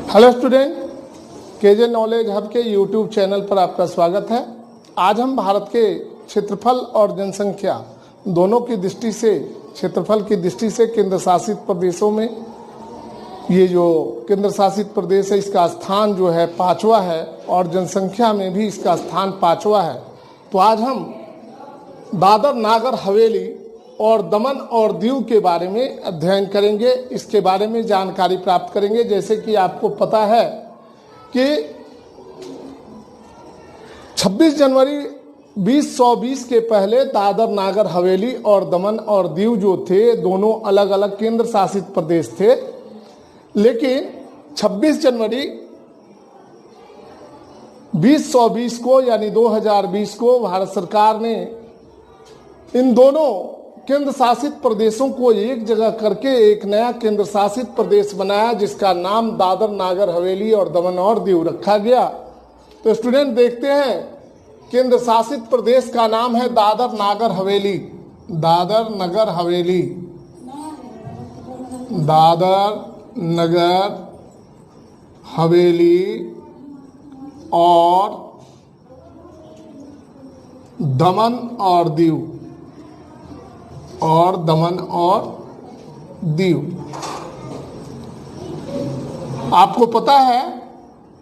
Hello student, K J knowledge hub के YouTube channel पर आपका स्वागत है। आज हम भारत के क्षेत्रफल और जनसंख्या दोनों की दृष्टि से, क्षेत्रफल की दृष्टि से केंद्र शासित प्रदेशों में ये जो केंद्र शासित प्रदेश है इसका स्थान जो है 5वां है और जनसंख्या में भी इसका स्थान 5वां है। तो आज हम दादर नागर हवेली और दमन और दीव के बारे में अध्ययन करेंगे, इसके बारे में जानकारी प्राप्त करेंगे। जैसे कि आपको पता है कि 26 जनवरी 2020 के पहले दादर नागर हवेली और दमन और दीव जो थे दोनों अलग अलग केंद्र शासित प्रदेश थे, लेकिन 26 जनवरी 2020 को यानी 2020 को भारत सरकार ने इन दोनों केंद्र शासित प्रदेशों को एक जगह करके एक नया केंद्र शासित प्रदेश बनाया जिसका नाम दादर नागर हवेली और दमन और दीव रखा गया। तो स्टूडेंट देखते हैं, केंद्र शासित प्रदेश का नाम है दादर नागर हवेली। दादर नगर हवेली, दादर नगर हवेली और दमन और दीव दीव। आपको पता है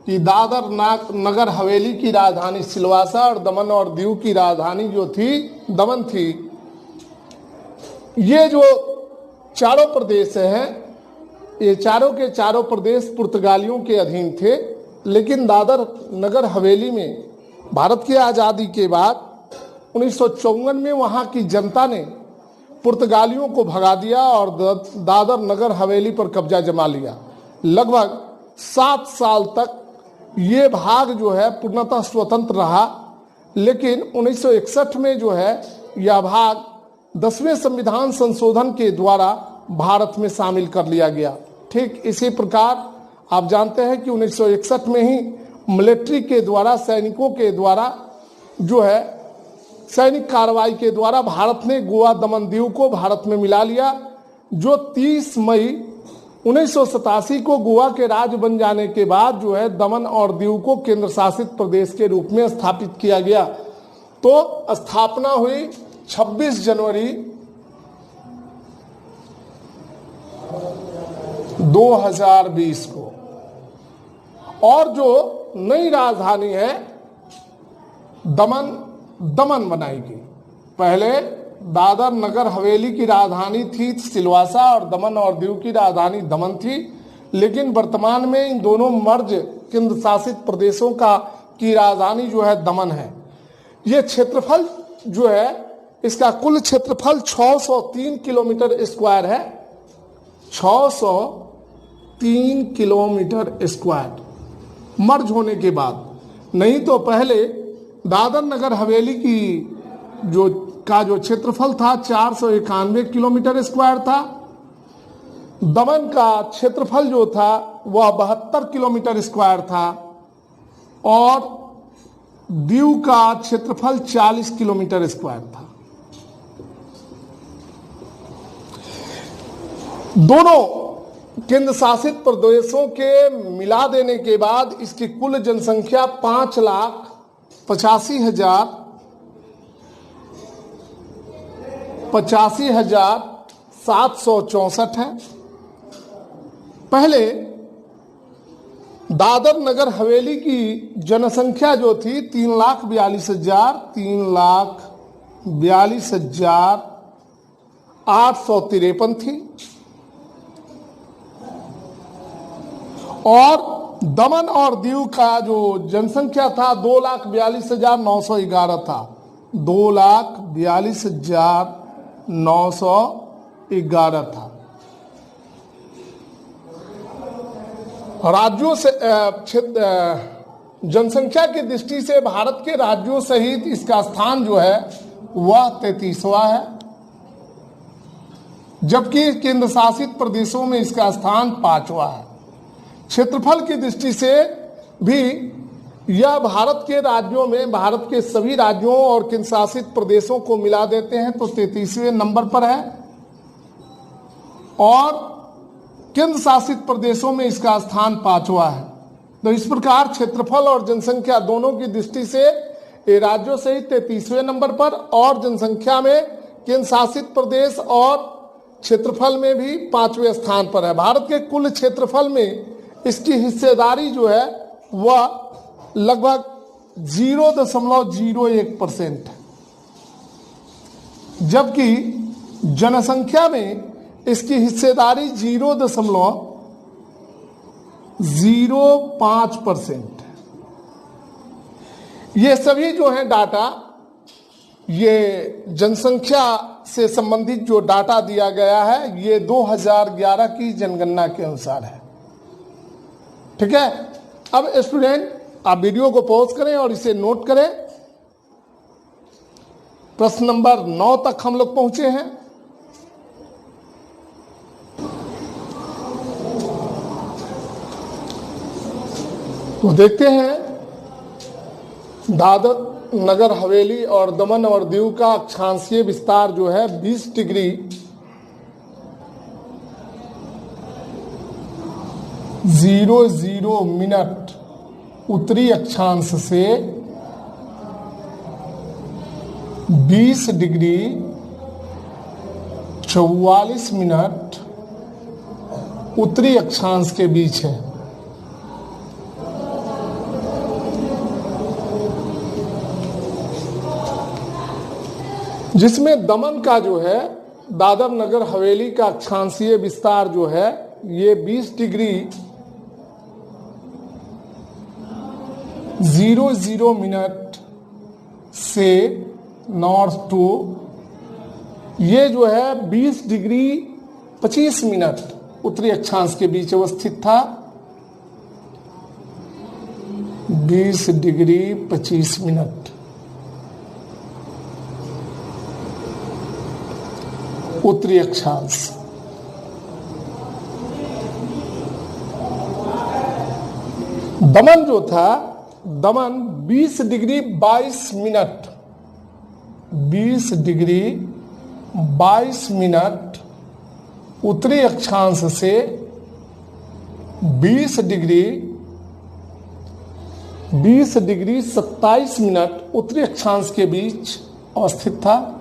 कि दादर नगर हवेली की राजधानी सिलवासा और दमन और दीव की राजधानी जो थी दमन थी। ये जो चारों प्रदेश हैं, ये चारों के चारों प्रदेश पुर्तगालियों के अधीन थे, लेकिन दादर नगर हवेली में भारत की आज़ादी के बाद 1954 में वहाँ की जनता ने पुर्तगालियों को भगा दिया और दादर नगर हवेली पर कब्जा जमा लिया। लगभग 7 साल तक ये भाग जो है पूर्णतः स्वतंत्र रहा, लेकिन 1961 में जो है यह भाग 10वें संविधान संशोधन के द्वारा भारत में शामिल कर लिया गया। ठीक इसी प्रकार आप जानते हैं कि 1961 में ही मिलिट्री के द्वारा, सैनिकों के द्वारा जो है सैनिक कार्रवाई के द्वारा भारत ने गोवा दमन दीव को भारत में मिला लिया, जो 30 मई 1987 को गोवा के राज्य बन जाने के बाद जो है दमन और दीव को केंद्र शासित प्रदेश के रूप में स्थापित किया गया। तो स्थापना हुई 26 जनवरी 2020 को और जो नई राजधानी है दमन बनाई गई। पहले दादर नगर हवेली की राजधानी थी सिलवासा और दमन और दीव की राजधानी दमन थी, लेकिन वर्तमान में इन दोनों मर्ज केंद्र शासित प्रदेशों की राजधानी जो है दमन है। ये क्षेत्रफल जो है, इसका कुल क्षेत्रफल 603 किलोमीटर स्क्वायर है। 603 किलोमीटर स्क्वायर मर्ज होने के बाद। नहीं तो पहले दादर नगर हवेली की जो क्षेत्रफल था 491 किलोमीटर स्क्वायर था। दमन का क्षेत्रफल जो था वह 72 किलोमीटर स्क्वायर था और दीव का क्षेत्रफल 40 किलोमीटर स्क्वायर था। दोनों केंद्र शासित प्रदेशों के मिला देने के बाद इसकी कुल जनसंख्या 85,764 है। पहले दादर नगर हवेली की जनसंख्या जो थी 3,42,853 थी और दमन और दीव का जो जनसंख्या था 2,42,911 था। 2,42,911 था। राज्यों से जनसंख्या की दृष्टि से भारत के राज्यों सहित इसका स्थान जो है वह 33वां है, जबकि केंद्र शासित प्रदेशों में इसका स्थान 5वां है। क्षेत्रफल की दृष्टि से भी यह भारत के राज्यों में, भारत के सभी राज्यों और केंद्र शासित प्रदेशों को मिला देते हैं तो 33वें नंबर पर है। और केंद्र शासित प्रदेशों में इसका स्थान 5वां है। तो इस प्रकार क्षेत्रफल और जनसंख्या दोनों की दृष्टि से ये राज्यों सहित 33वें नंबर पर और जनसंख्या में केंद्र शासित प्रदेश और क्षेत्रफल में भी 5वें स्थान पर है। भारत के कुल क्षेत्रफल में इसकी हिस्सेदारी जो है वह लगभग 0.01% है, जबकि जनसंख्या में इसकी हिस्सेदारी 0.05% है। ये सभी जो है डाटा, ये जनसंख्या से संबंधित जो डाटा दिया गया है ये 2011 की जनगणना के अनुसार है। ठीक है। अब स्टूडेंट आप वीडियो को पॉज करें और इसे नोट करें। प्रश्न नंबर 9 तक हम लोग पहुंचे हैं। तो देखते हैं दादर नगर हवेली और दमन और दीव का अक्षांशीय विस्तार जो है 20 डिग्री 00 मिनट उत्तरी अक्षांश से 20 डिग्री 44 मिनट उत्तरी अक्षांश के बीच है। जिसमें दमन का जो है दादर नगर हवेली का अक्षांशीय विस्तार जो है ये 20 डिग्री 00 मिनट से नॉर्थ टू, ये जो है 20 डिग्री 25 मिनट उत्तरी अक्षांश के बीच अवस्थित था। 20 डिग्री 25 मिनट उत्तरी अक्षांश। दमन जो था, दमन 20 डिग्री 22 मिनट 20 डिग्री 22 मिनट उत्तरी अक्षांश से 20 डिग्री 27 मिनट उत्तरी अक्षांश के बीच अवस्थित था।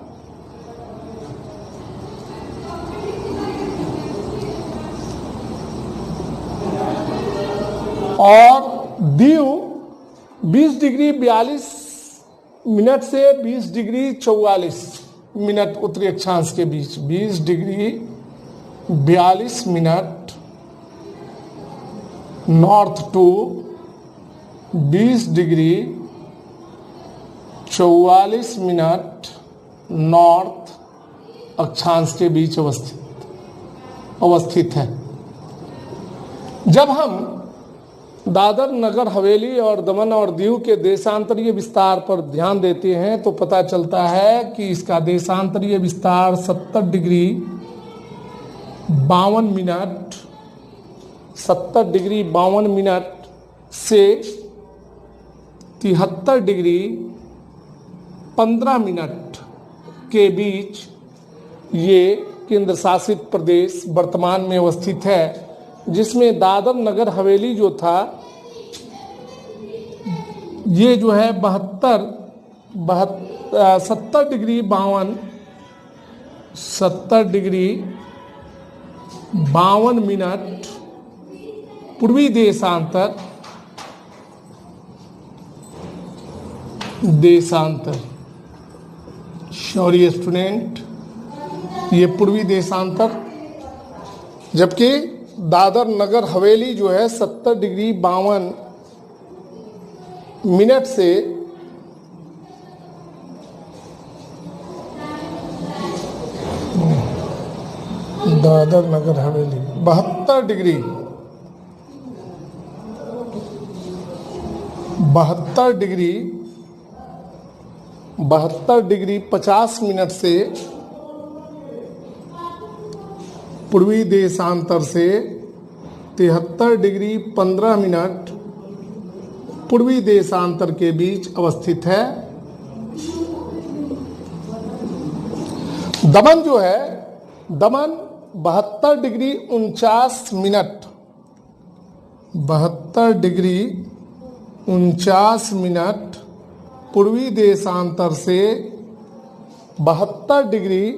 और दीव 20 डिग्री 42 मिनट से 20 डिग्री 44 मिनट उत्तरी अक्षांश के बीच, 20 degree 42 minute north to 20 degree 44 minute north अक्षांश के बीच अवस्थित है। जब हम दादर नगर हवेली और दमन और दीव के देशांतरीय विस्तार पर ध्यान देते हैं तो पता चलता है कि इसका देशांतरीय विस्तार 70 डिग्री 52 मिनट 70 डिग्री 52 मिनट से 73 डिग्री 15 मिनट के बीच ये केंद्र शासित प्रदेश वर्तमान में अवस्थित है। जिसमें दादर नगर हवेली जो था ये जो है 70 डिग्री 52 मिनट पूर्वी देशांतर सॉरी स्टूडेंट, ये पूर्वी देशांतर, जबकि दादर नगर हवेली जो है 70 डिग्री 52 मिनट से दादर नगर हवेली 72 डिग्री 50 मिनट से पूर्वी देशांतर से 73 डिग्री 15 मिनट पूर्वी देशांतर के बीच अवस्थित है। दमन जो है, दमन 72 डिग्री 49 मिनट, 72 डिग्री 49 मिनट पूर्वी देशांतर से 72 डिग्री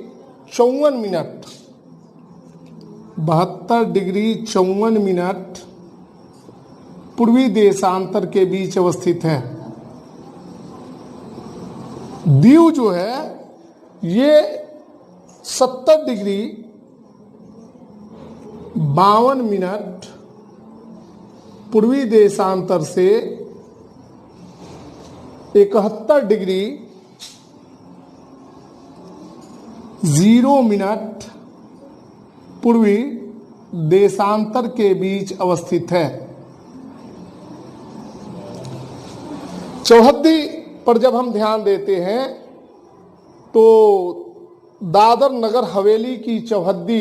54 मिनट, 72 डिग्री 54 मिनट पूर्वी देशांतर के बीच अवस्थित है। दीव जो है ये 70 डिग्री 52 मिनट पूर्वी देशांतर से 71 डिग्री 0 मिनट पूर्वी देशांतर के बीच अवस्थित है। चौहद्दी पर जब हम ध्यान देते हैं तो दादर नगर हवेली की चौहद्दी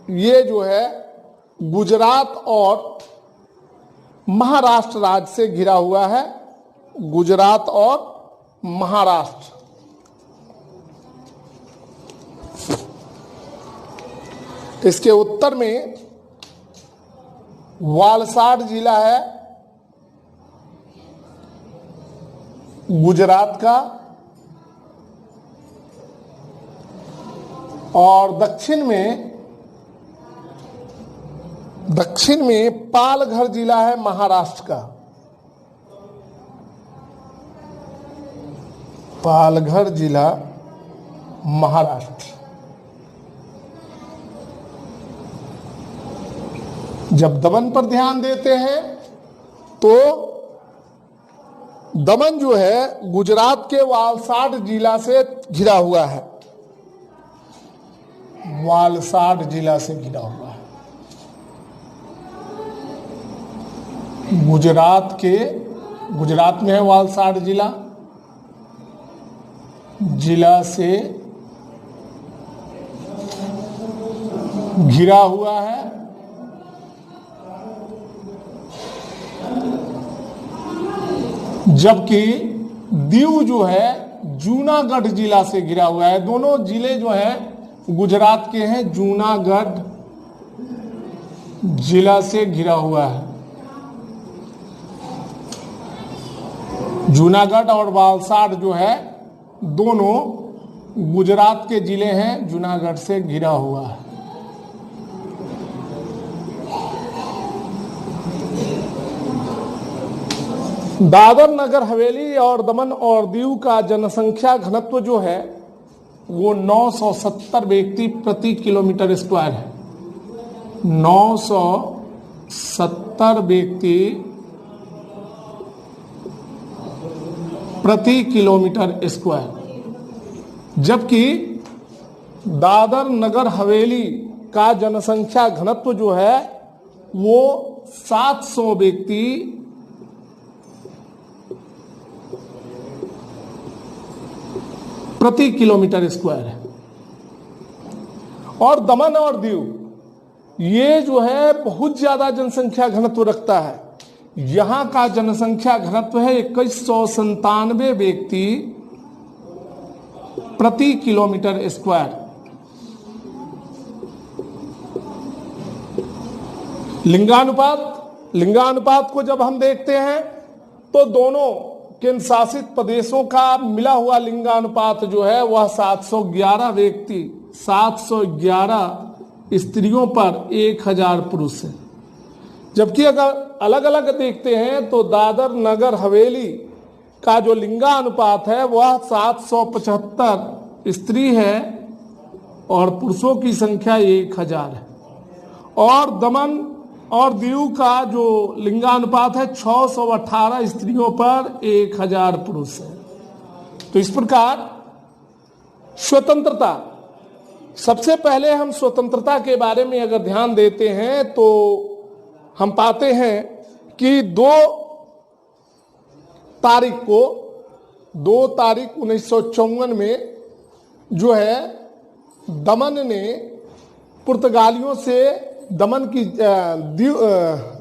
ये जो है गुजरात और महाराष्ट्र राज्य से घिरा हुआ है। गुजरात और महाराष्ट्र, इसके उत्तर में वालसाड जिला है गुजरात का, और दक्षिण में पालघर जिला है महाराष्ट्र का। पालघर जिला महाराष्ट्र। जब दमन पर ध्यान देते हैं तो दमन जो है गुजरात के वालसाड जिला से घिरा हुआ है, वालसाड जिला से घिरा हुआ है। गुजरात में है वालसाड जिला से घिरा हुआ है। जबकि दीव जो है जूनागढ़ जिला से घिरा हुआ है। दोनों जिले जो हैं गुजरात के हैं, जूनागढ़ जिला से घिरा हुआ है। जूनागढ़ और वालसाड जो है दोनों गुजरात के जिले हैं, जूनागढ़ से घिरा हुआ है। दादर नगर हवेली और दमन और दीव का जनसंख्या घनत्व जो है वो 970 व्यक्ति प्रति किलोमीटर स्क्वायर है। 970 व्यक्ति प्रति किलोमीटर स्क्वायर। जबकि दादर नगर हवेली का जनसंख्या घनत्व जो है वो 700 व्यक्ति प्रति किलोमीटर स्क्वायर है। और दमन और दीव ये जो है बहुत ज्यादा जनसंख्या घनत्व रखता है। यहां का जनसंख्या घनत्व है 2197 व्यक्ति प्रति किलोमीटर स्क्वायर। लिंगानुपात को जब हम देखते हैं तो दोनों केंद्र शासित प्रदेशों का मिला हुआ लिंगानुपात जो है वह 711 व्यक्ति 711 स्त्रियों पर 1000 पुरुष है। जबकि अगर अलग अलग देखते हैं तो दादर नगर हवेली का जो लिंगानुपात है वह 775 स्त्री है और पुरुषों की संख्या 1000 है। और दमन और दीव का जो लिंगानुपात है 618 स्त्रियों पर 1000 पुरुष है। तो इस प्रकार स्वतंत्रता, सबसे पहले हम स्वतंत्रता के बारे में अगर ध्यान देते हैं तो हम पाते हैं कि 2 तारीख 1954 में जो है दमन ने पुर्तगालियों से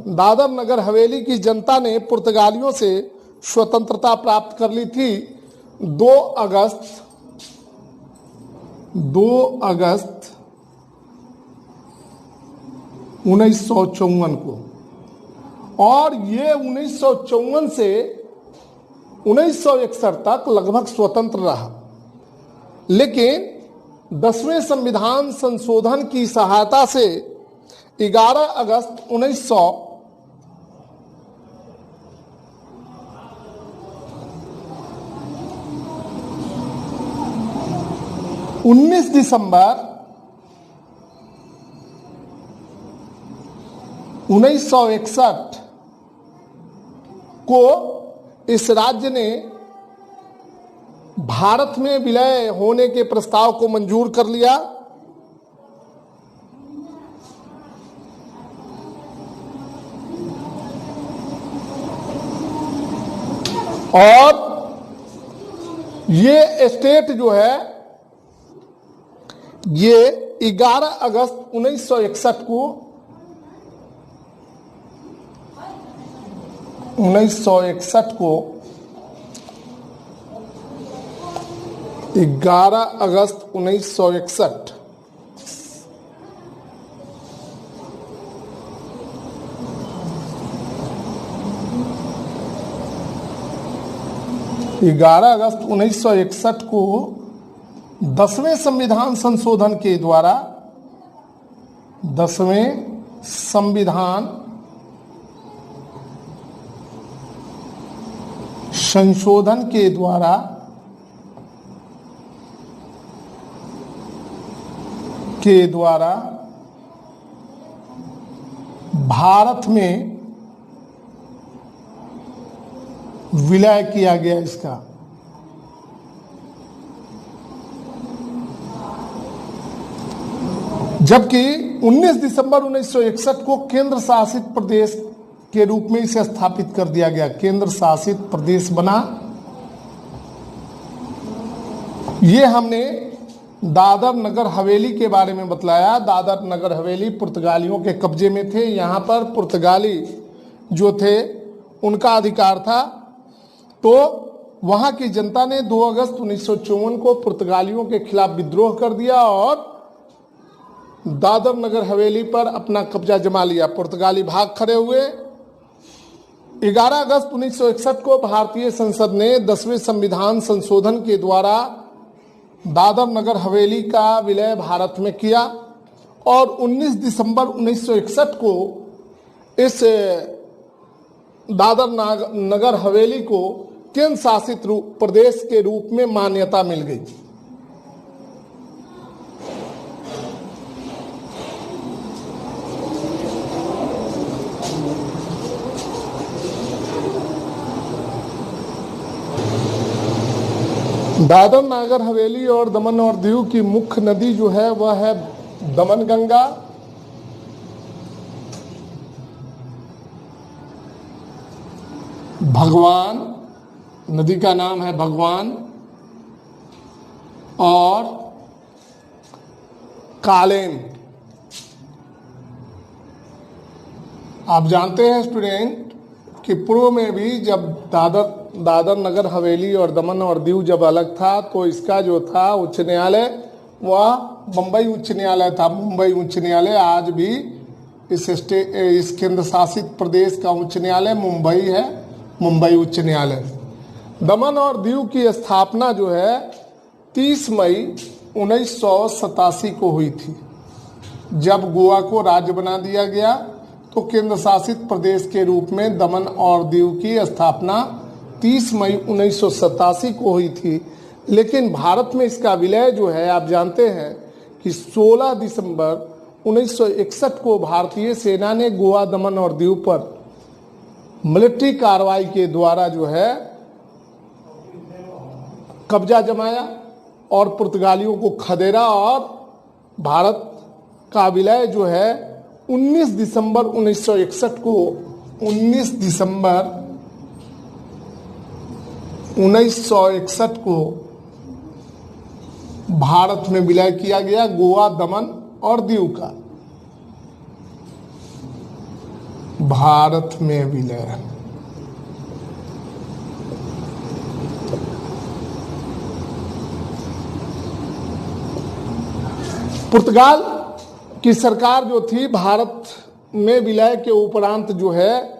दादर नगर हवेली की जनता ने पुर्तगालियों से स्वतंत्रता प्राप्त कर ली थी 2 अगस्त 1954 को, और ये 1954 से 1961 तक लगभग स्वतंत्र रहा। लेकिन 10वें संविधान संशोधन की सहायता से 11 अगस्त 19 दिसंबर 1961 को इस राज्य ने भारत में विलय होने के प्रस्ताव को मंजूर कर लिया और ये स्टेट जो है ये 11 अगस्त 1961 को 11 अगस्त 1961 11 अगस्त 1961 को 10वें संविधान संशोधन के द्वारा 10वें संविधान संशोधन के द्वारा भारत में विलय किया गया इसका। जबकि 19 दिसंबर 1961 को केंद्र शासित प्रदेश के रूप में इसे स्थापित कर दिया गया, केंद्र शासित प्रदेश बना। ये हमने दादर नगर हवेली के बारे में बतलाया। दादर नगर हवेली पुर्तगालियों के कब्जे में थे। यहाँ पर पुर्तगाली जो थे उनका अधिकार था। तो वहाँ की जनता ने 2 अगस्त 1954 को पुर्तगालियों के खिलाफ विद्रोह कर दिया और दादर नगर हवेली पर अपना कब्जा जमा लिया। पुर्तगाली भाग खड़े हुए। 11 अगस्त 1961 को भारतीय संसद ने 10वें संविधान संशोधन के द्वारा दादर नगर हवेली का विलय भारत में किया और 19 दिसंबर 1961 को इस दादर नगर हवेली को केंद्र शासित प्रदेश के रूप में मान्यता मिल गई। दादर नागर हवेली और दमन और दीव की मुख्य नदी जो है वह है दमन गंगा। भगवान नदी का नाम है भगवान और कालेम। आप जानते हैं स्टूडेंट कि पूर्व में भी जब दादर नगर हवेली और दमन और दीव जब अलग था तो इसका जो था उच्च न्यायालय वह मुंबई उच्च न्यायालय था। मुंबई उच्च न्यायालय आज भी इस केंद्र शासित प्रदेश का उच्च न्यायालय मुंबई है, मुंबई उच्च न्यायालय। दमन और दीव की स्थापना जो है 30 मई 1987 को हुई थी। जब गोवा को राज्य बना दिया गया तो केंद्र शासित प्रदेश के रूप में दमन और दीव की स्थापना 30 मई 1987 को हुई थी। लेकिन भारत में इसका विलय जो है आप जानते हैं कि 16 दिसंबर 1961 को भारतीय सेना ने गोवा, दमन और दीव पर मिलिट्री कार्रवाई के द्वारा जो है कब्जा जमाया और पुर्तगालियों को खदेड़ा और भारत का विलय जो है 19 दिसंबर 1961 को 19 दिसंबर 1961 को भारत में विलय किया गया गोवा, दमन और दीव का। भारत में विलय पुर्तगाल की सरकार जो थी भारत में विलय के उपरांत जो है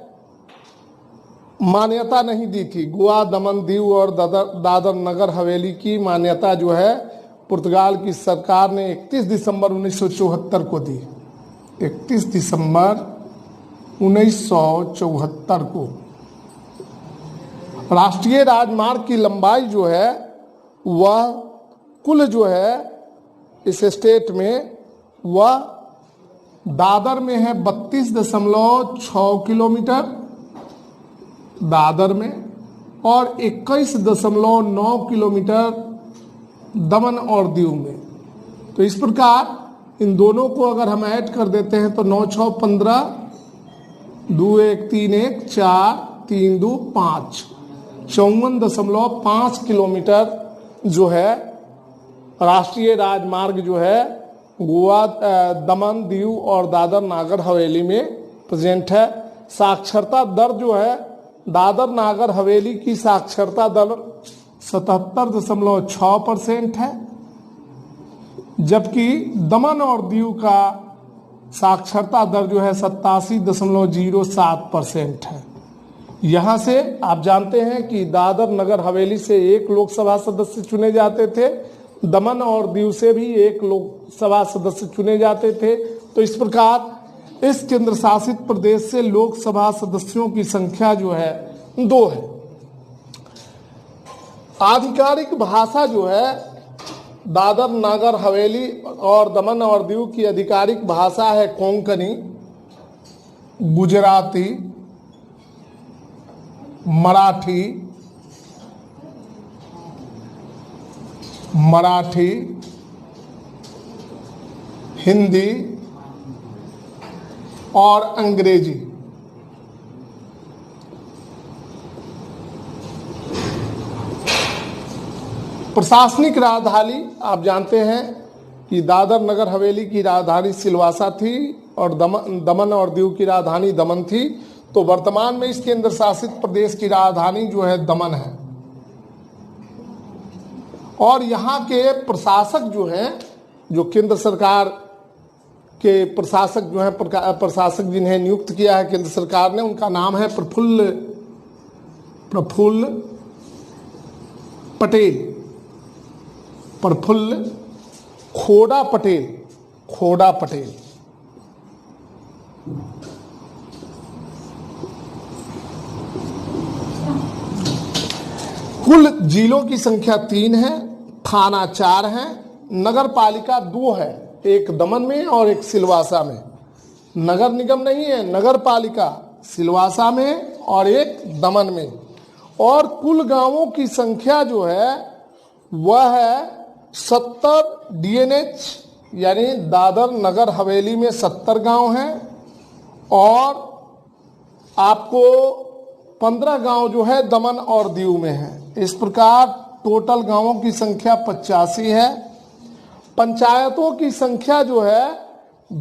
मान्यता नहीं दी थी। गोवा, दमन, दीव और दादर नगर हवेली की मान्यता जो है पुर्तगाल की सरकार ने 31 दिसंबर 1974 को दी। 31 दिसंबर 1974 को। राष्ट्रीय राजमार्ग की लंबाई जो है वह कुल जो है इस स्टेट में वह दादर में है 32.6 किलोमीटर दादर में, और 21.9 किलोमीटर दमन और दीव में। तो इस प्रकार इन दोनों को अगर हम ऐड कर देते हैं तो 9 6 15, 2 1 3 1 4 3 2 5, 54.5 किलोमीटर जो है राष्ट्रीय राजमार्ग जो है गोवा, दमन, दीव और दादर नागर हवेली में प्रेजेंट है। साक्षरता दर जो है दादर नागर हवेली की साक्षरता दर 77.6% है, जबकि दमन और दीव का साक्षरता दर जो है 87.07% है। यहाँ से आप जानते हैं कि दादर नगर हवेली से 1 लोकसभा सदस्य चुने जाते थे, दमन और दीव से भी 1 लोकसभा सदस्य चुने जाते थे। तो इस प्रकार इस केंद्र शासित प्रदेश से लोकसभा सदस्यों की संख्या जो है 2 है। आधिकारिक भाषा जो है दादर नागर हवेली और दमन और दीव की आधिकारिक भाषा है कोंकणी, गुजराती, मराठी, हिंदी और अंग्रेजी। प्रशासनिक राजधानी आप जानते हैं कि दादर नगर हवेली की राजधानी सिलवासा थी और दमन और दीव की राजधानी दमन थी। तो वर्तमान में इस केंद्र शासित प्रदेश की राजधानी जो है दमन है, और यहाँ के प्रशासक जो हैं, जो केंद्र सरकार के प्रशासक जो हैं, प्रशासक जिन्हें नियुक्त किया है केंद्र सरकार ने, उनका नाम है प्रफुल्ल खोड़ा पटेल। कुल जिलों की संख्या 3 है, थाना 4 है, नगर पालिका 2 है, एक दमन में और एक सिलवासा में। नगर निगम नहीं है, नगर पालिका सिलवासा में और एक दमन में। और कुल गांवों की संख्या जो है वह है 70 DNH, यानी दादर नगर हवेली में 70 गांव हैं, और आपको 15 गांव जो है दमन और दीव में है। इस प्रकार टोटल गांवों की संख्या 85 है। पंचायतों की संख्या जो है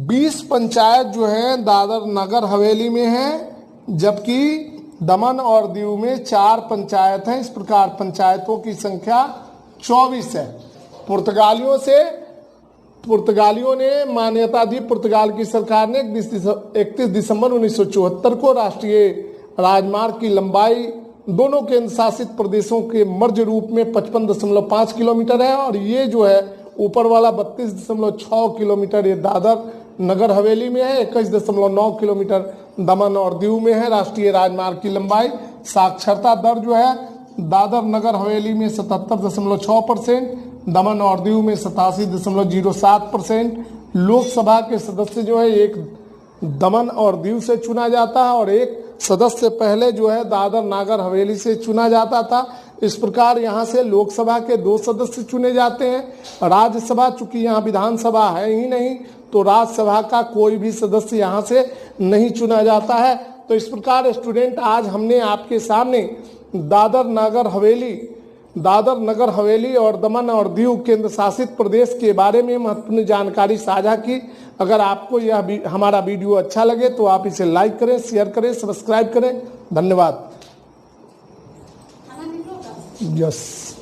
20 पंचायत जो है दादर नगर हवेली में है, जबकि दमन और दीव में 4 पंचायत हैं। इस प्रकार पंचायतों की संख्या 24 है। पुर्तगालियों ने मान्यता दी, पुर्तगाल की सरकार ने 31 दिसंबर 1974 को राष्ट्रीय राजमार्ग की लंबाई दोनों केंद्र शासित प्रदेशों के मर्ज रूप में 55.5 किलोमीटर है, और ये जो है ऊपर वाला 32.6 किलोमीटर ये दादर नगर हवेली में है, 21.9 किलोमीटर दमन और दीव में है राष्ट्रीय राजमार्ग की लंबाई। साक्षरता दर जो है दादर नगर हवेली में 77.6%, दमन और दीव में 87.07%। लोकसभा के सदस्य जो है एक दमन और दीव से चुना जाता है और एक सदस्य पहले जो है दादर नागर हवेली से चुना जाता था। इस प्रकार यहाँ से लोकसभा के 2 सदस्य चुने जाते हैं। राज्यसभा, चूंकि यहाँ विधानसभा है ही नहीं, तो राज्यसभा का कोई भी सदस्य यहाँ से नहीं चुना जाता है। तो इस प्रकार स्टूडेंट आज हमने आपके सामने दादर नगर हवेली और दमन और दीव केंद्र शासित प्रदेश के बारे में महत्वपूर्ण जानकारी साझा की। अगर आपको यह हमारा वीडियो अच्छा लगे तो आप इसे लाइक करें, शेयर करें, सब्सक्राइब करें। धन्यवाद। यस।